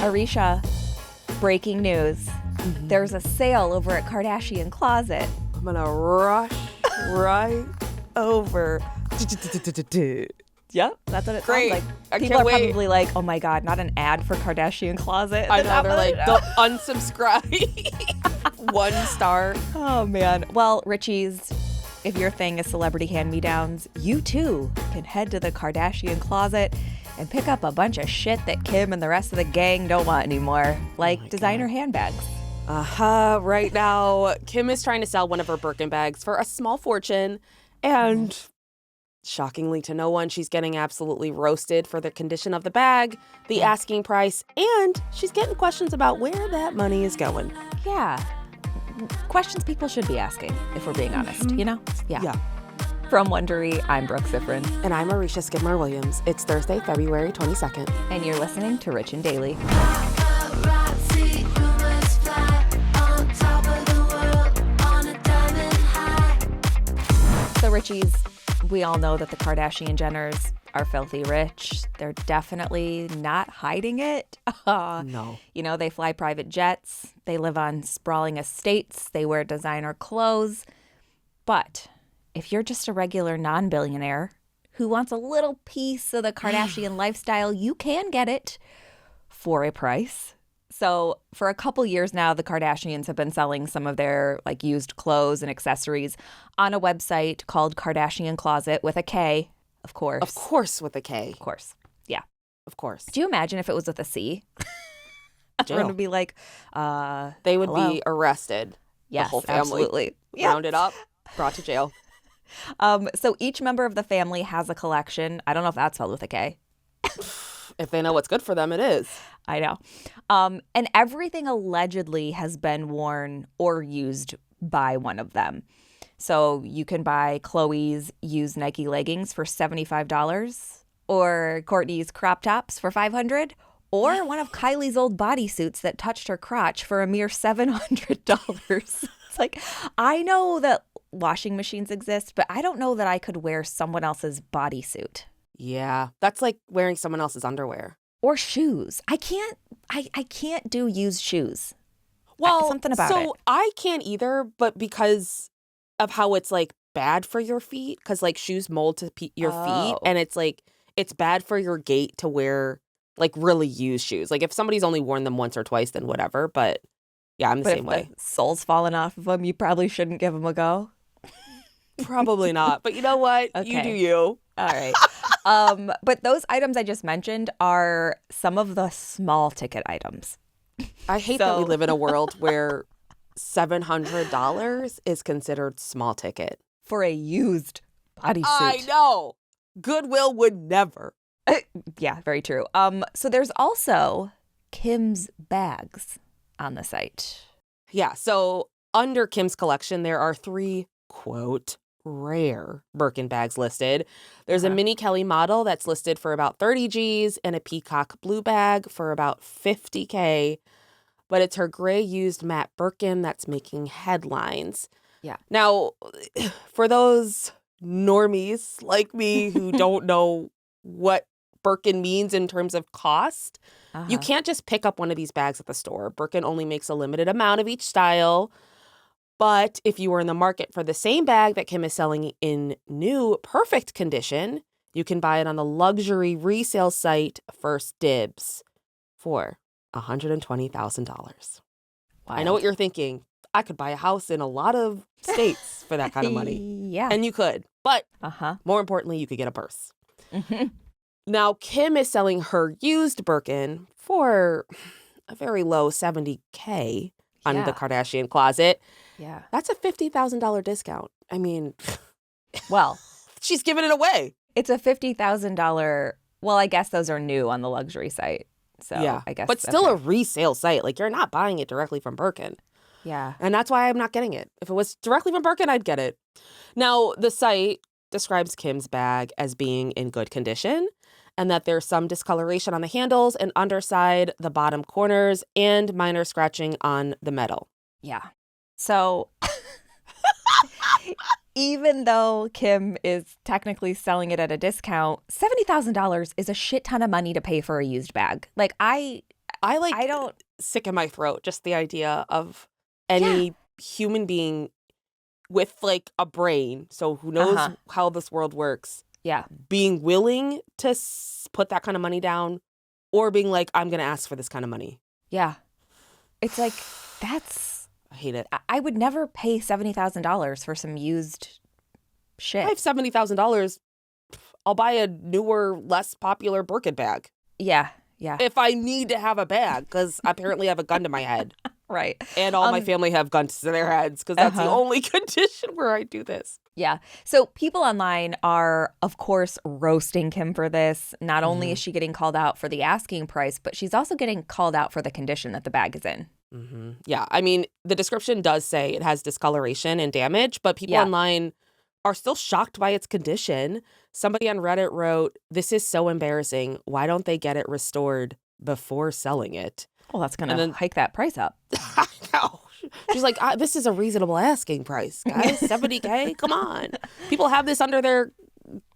Arisha, breaking news. There's a sale over at Kardashian Closet. I'm gonna rush right over. Yep, that's what it Great. sounds like. I People can't are wait. probably like, oh my God, not an ad for Kardashian Closet. I know, they're like, don't unsubscribe. 1 star. Oh man. Well, Richies, if your thing is celebrity hand-me-downs, you too can head to the Kardashian Closet and pick up a bunch of shit that Kim and the rest of the gang don't want anymore, like designer handbags. Right now, Kim is trying to sell one of her Birkin bags for a small fortune, and shockingly to no one, she's getting absolutely roasted for the condition of the bag, the asking price, and she's getting questions about where that money is going. Yeah. Questions people should be asking, if we're being honest, you know? Yeah. From Wondery, I'm Brooke Sifrin. And I'm Arisha Skidmore-Williams. It's Thursday, February 22nd. And you're listening to Rich and Daily. So Richies, we all know that the Kardashian Jenners are filthy rich. They're definitely not hiding it. No. You know, they fly private jets. They live on sprawling estates. They wear designer clothes. But if you're just a regular non-billionaire who wants a little piece of the Kardashian lifestyle, you can get it for a price. So for a couple years now, the Kardashians have been selling some of their like used clothes and accessories on a website called Kardashian Closet with a K, of course. Of course with a K. Of course. Yeah. Of course. Do you imagine if it was with a C? Everyone would be like, they would hello? be arrested. Yes, the whole family. absolutely. Yeah. Rounded up, brought to jail. So each member of the family has a collection. I don't know if that's spelled with a K. If they know what's good for them, it is. I know. And everything allegedly has been worn or used by one of them. So you can buy Chloe's used Nike leggings for $75, or Kourtney's crop tops for $500, or one of Kylie's old bodysuits that touched her crotch for a mere $700. It's like, I know that washing machines exist, but I don't know that I could wear someone else's bodysuit. Yeah. That's like wearing someone else's underwear. Or shoes. I can't do used shoes. Well, something about it. So I can't either, but because of how it's like bad for your feet, because like shoes mold to your feet, and it's like it's bad for your gait to wear like really used shoes. Like if somebody's only worn them once or twice, then whatever. But yeah, I'm the same way. The sole's falling off of them, you probably shouldn't give them a go. Probably not. But you know what? Okay. You do you. All right. But those items I just mentioned are some of the small ticket items. I hate that we live in a world where $700 is considered small ticket. For a used bodysuit. I know. Goodwill would never. Yeah, very true. So there's also Kim's bags on the site. Yeah, so under Kim's collection, there are 3, quote, rare Birkin bags listed. There's a Mini Kelly model that's listed for about 30 G's and a peacock blue bag for about 50K. But it's her gray used matte Birkin that's making headlines. Yeah. Now, for those normies like me who don't know what Birkin means in terms of cost, you can't just pick up one of these bags at the store. Birkin only makes a limited amount of each style. But if you were in the market for the same bag that Kim is selling in new, perfect condition, you can buy it on the luxury resale site First Dibs for $120,000. I know what you're thinking. I could buy a house in a lot of states for that kind of money. Yeah. And you could. But more importantly, you could get a purse. Now, Kim is selling her used Birkin for a very low $70K on the Kardashian Closet. Yeah. That's a $50,000 discount. I mean, well, she's giving it away. It's a $50,000. Well, I guess those are new on the luxury site. So yeah, I guess. But still a resale site. Like you're not buying it directly from Birkin. Yeah. And that's why I'm not getting it. If it was directly from Birkin, I'd get it. Now, the site describes Kim's bag as being in good condition and that there's some discoloration on the handles and underside, the bottom corners, and minor scratching on the metal. Yeah. So even though Kim is technically selling it at a discount, $70,000 is a shit ton of money to pay for a used bag. Like I I don't. sick in my throat just the idea of any human being with like a brain, so who knows how this world works, being willing to put that kind of money down, or being like, I'm gonna ask for this kind of money. It's like, that's, I hate it. I would never pay $70,000 for some used shit. I have $70,000. I'll buy a newer, less popular Birkin bag. Yeah. If I need to have a bag, because apparently I have a gun to my head. Right. And all my family have guns to their heads, because that's the only condition where I do this. Yeah. So people online are, of course, roasting Kim for this. Not only is she getting called out for the asking price, but she's also getting called out for the condition that the bag is in. Yeah. I mean, the description does say it has discoloration and damage, but people online are still shocked by its condition. Somebody on Reddit wrote, "This is so embarrassing. Why don't they get it restored before selling it?" Well, that's going to hike that price up. I know. She's like, this is a reasonable asking price, guys. $70K? Come on. People have this under their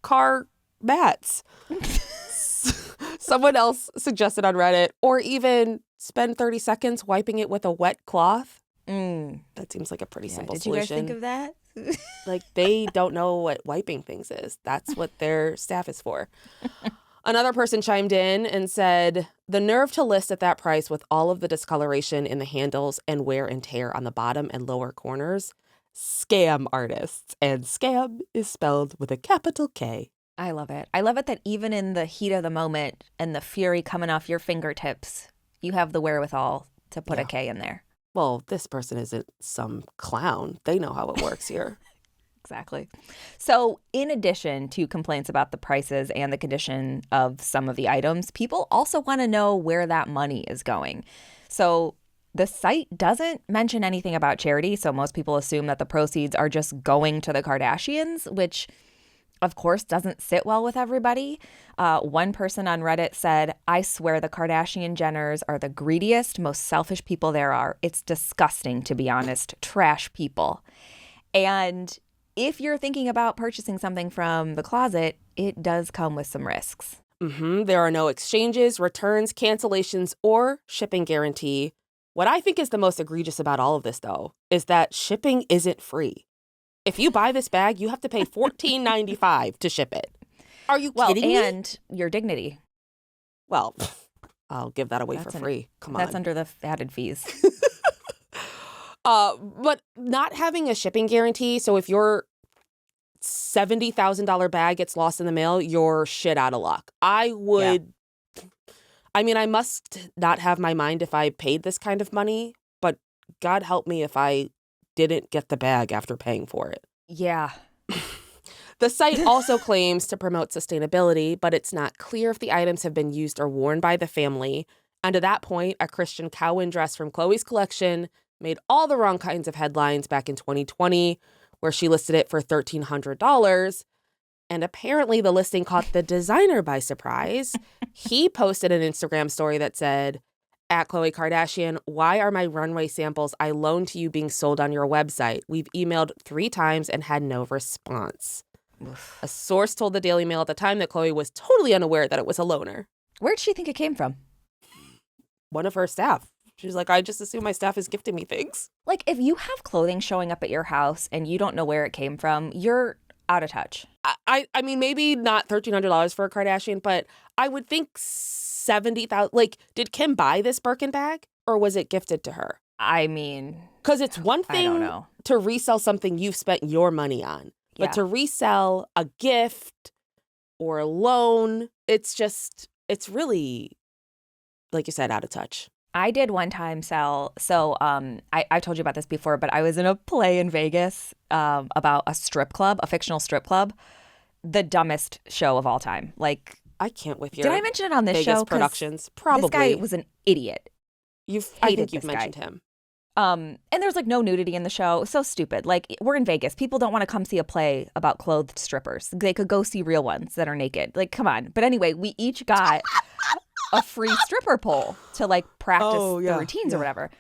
car mats. Someone else suggested on Reddit, or even spend 30 seconds wiping it with a wet cloth. That seems like a pretty simple solution. Did you guys think of that? Like, they don't know what wiping things is. That's what their staff is for. Another person chimed in and said, the nerve to list at that price with all of the discoloration in the handles and wear and tear on the bottom and lower corners. Scam artists. And scam is spelled with a capital K. I love it. I love it that even in the heat of the moment and the fury coming off your fingertips, you have the wherewithal to put a K in there. Well, this person isn't some clown. They know how it works here. Exactly. So in addition to complaints about the prices and the condition of some of the items, people also want to know where that money is going. So the site doesn't mention anything about charity, so most people assume that the proceeds are just going to the Kardashians, which of course doesn't sit well with everybody. One person on Reddit said, "I swear the Kardashian Jenners are the greediest, most selfish people there are. It's disgusting, to be honest. Trash people." And if you're thinking about purchasing something from the closet, it does come with some risks. There are no exchanges, returns, cancellations, or shipping guarantee. What I think is the most egregious about all of this, though, is that shipping isn't free. If you buy this bag, you have to pay $14.95 to ship it. Are you kidding me? And your dignity. Well, I'll give that away for free. Come on. That's under the added fees. But not having a shipping guarantee, so if your $70,000 bag gets lost in the mail, you're shit out of luck. I must not have my mind if I paid this kind of money, but God help me if I didn't get the bag after paying for it. Yeah. The site also claims to promote sustainability, but it's not clear if the items have been used or worn by the family. And to that point, a Christian Cowan dress from Khloe's collection made all the wrong kinds of headlines back in 2020, where she listed it for $1,300. And apparently the listing caught the designer by surprise. He posted an Instagram story that said, "At Khloe Kardashian, why are my runway samples I loaned to you being sold on your website? We've emailed 3 times and had no response." A source told the Daily Mail at the time that Khloe was totally unaware that it was a loaner. Where'd she think it came from? One of her staff. She was like, "I just assume my staff is gifting me things." Like, if you have clothing showing up at your house and you don't know where it came from, you're out of touch. I mean, maybe not $1,300 for a Kardashian, but I would think $70,000. Like, did Kim buy this Birkin bag or was it gifted to her? I mean, because it's one I don't thing know. to resell something you've spent your money on, but to resell a gift or a loan, it's really, like you said, out of touch. I did one time sell, so I told you about this before, but I was in a play in Vegas about a strip club, a fictional strip club, the dumbest show of all time. Like, I can't with your Did I mention it on this Vegas show? productions. Probably. This guy was an idiot. I think you've mentioned him. And there's like no nudity in the show. So stupid. Like, we're in Vegas. People don't want to come see a play about clothed strippers. They could go see real ones that are naked. Like, come on. But anyway, we each got a free stripper pole to like practice the routines or whatever.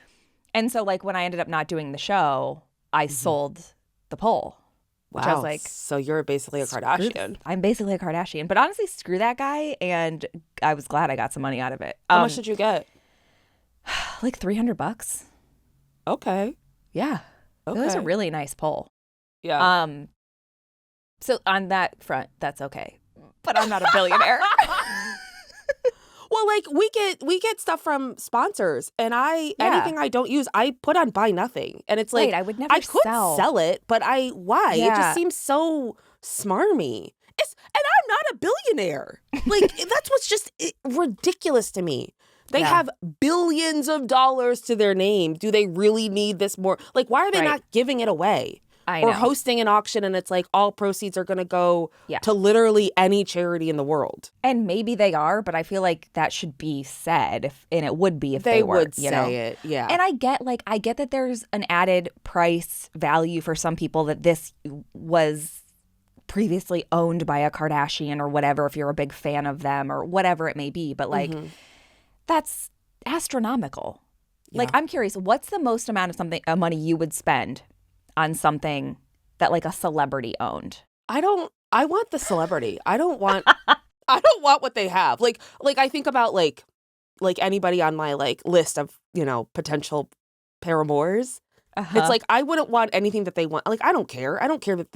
And so like when I ended up not doing the show, I sold the pole. Wow. Which I was like, so you're basically a Kardashian. I'm basically a Kardashian. But honestly, screw that guy. And I was glad I got some money out of it. How much did you get? Like $300. Okay. Yeah. It was a really nice poll. Yeah. So on that front, that's okay. But I'm not a billionaire. Well, like we get stuff from sponsors, and anything I don't use, I put on buy nothing, and it's like Right, I would never I could sell. sell it, but why? It Yeah. just seems so smarmy. And I'm not a billionaire. Like that's what's just ridiculous to me. They have billions of dollars to their name. Do they really need this more? Like, why are they not giving it away? I know. Or hosting an auction and it's like all proceeds are going to go to literally any charity in the world. And maybe they are, but I feel like that should be said, and it would be if they were. They would say it, yeah. And I get that there's an added price value for some people that this was previously owned by a Kardashian or whatever, if you're a big fan of them or whatever it may be. But like, that's astronomical. Yeah. Like, I'm curious, what's the most amount of money you would spend on something that like a celebrity owned? I want the celebrity. I don't want what they have. Like I think about like anybody on my like list of, potential paramours. It's like I wouldn't want anything that they want. Like I don't care. I don't care that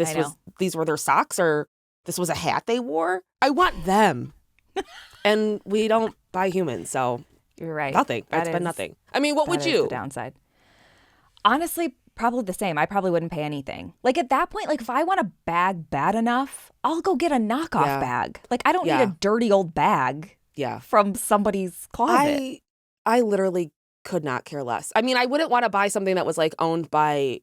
these were their socks or this was a hat they wore. I want them. And we don't buy humans, so you're right. Nothing. It's been nothing. I mean, what would you? The downside. Honestly, probably the same. I probably wouldn't pay anything. Like at that point, like if I want a bag bad enough, I'll go get a knockoff bag. Like I don't need a dirty old bag from somebody's closet. I literally could not care less. I mean, I wouldn't want to buy something that was like owned by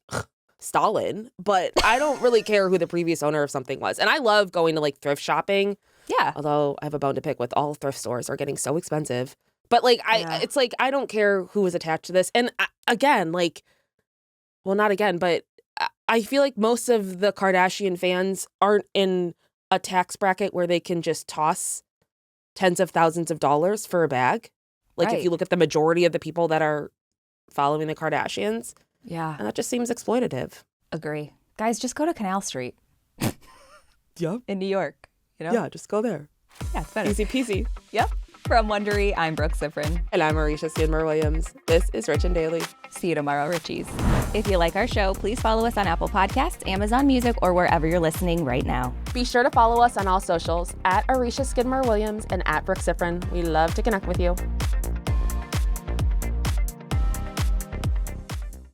Stalin, but I don't really care who the previous owner of something was. And I love going to like thrift shopping. Yeah. Although I have a bone to pick with all thrift stores are getting so expensive. But like it's like I don't care who was attached to this. And again, like, well, not again, but I feel like most of the Kardashian fans aren't in a tax bracket where they can just toss tens of thousands of dollars for a bag. Like if you look at the majority of the people that are following the Kardashians. Yeah. And that just seems exploitative. Agree. Guys, just go to Canal Street. Yep. In New York. Yeah, just go there. Yeah, it's better. Easy peasy. Yep. From Wondery, I'm Brooke Sifrin. And I'm Marisha Skidmore-Williams. This is Rich and Daily. See you tomorrow, Richies. If you like our show, please follow us on Apple Podcasts, Amazon Music, or wherever you're listening right now. Be sure to follow us on all socials at Arisha Skidmore-Williams and at Brooke Sifrin. We love to connect with you.